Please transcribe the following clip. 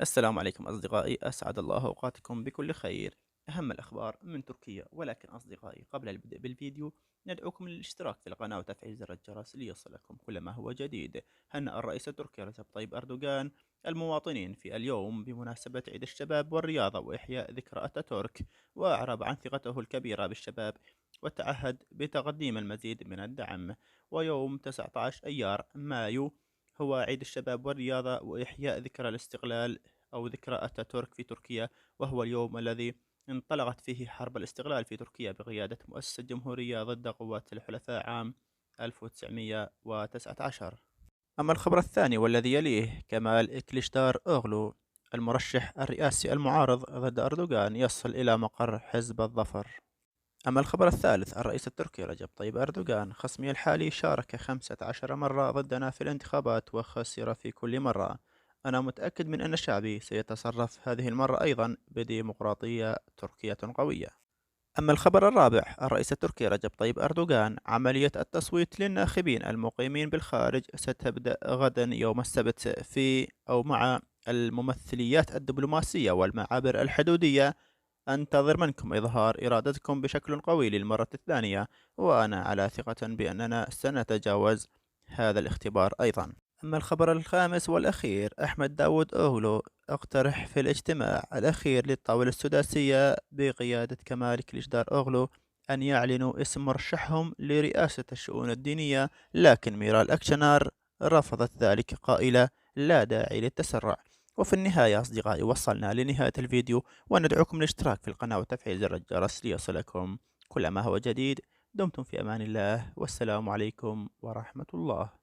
السلام عليكم أصدقائي، أسعد الله أوقاتكم بكل خير. أهم الأخبار من تركيا. ولكن أصدقائي، قبل البدء بالفيديو ندعوكم للاشتراك في القناة وتفعيل زر الجرس ليصلكم كل ما هو جديد. هنأ الرئيس التركي رجب طيب أردوغان المواطنين في اليوم بمناسبة عيد الشباب والرياضة وإحياء ذكرى أتاتورك، وأعرب عن ثقته الكبيرة بالشباب وتعهد بتقديم المزيد من الدعم. ويوم 19 أيار مايو هو عيد الشباب والرياضة وإحياء ذكرى الاستقلال أو ذكرى أتاتورك في تركيا، وهو اليوم الذي انطلقت فيه حرب الاستقلال في تركيا بقيادة مؤسس الجمهورية ضد قوات الحلفاء عام 1919. أما الخبر الثاني والذي يليه، كمال إكليشدار أوغلو المرشح الرئاسي المعارض ضد أردوغان يصل إلى مقر حزب الظفر. أما الخبر الثالث، الرئيس التركي رجب طيب أردوغان خصمي الحالي شارك 15 مرة ضدنا في الانتخابات وخسر في كل مرة. أنا متأكد من أن شعبي سيتصرف هذه المرة أيضا بديمقراطية تركية قوية. أما الخبر الرابع، الرئيس التركي رجب طيب أردوغان عملية التصويت للناخبين المقيمين بالخارج ستبدأ غدا يوم السبت في أو مع الممثليات الدبلوماسية والمعابر الحدودية. أنتظر منكم إظهار إرادتكم بشكل قوي للمرة الثانية، وأنا على ثقة بأننا سنتجاوز هذا الاختبار أيضا. أما الخبر الخامس والأخير، أحمد داود أوغلو اقترح في الاجتماع الأخير للطاولة السداسية بقيادة كمال كليشدار أوغلو أن يعلنوا اسم مرشحهم لرئاسة الشؤون الدينية، لكن ميرال أكشنار رفضت ذلك قائلة: لا داعي للتسرع. وفي النهاية أصدقائي، وصلنا لنهاية الفيديو، وندعوكم للاشتراك في القناة وتفعيل زر الجرس ليصلكم كل ما هو جديد. دمتم في أمان الله، والسلام عليكم ورحمة الله.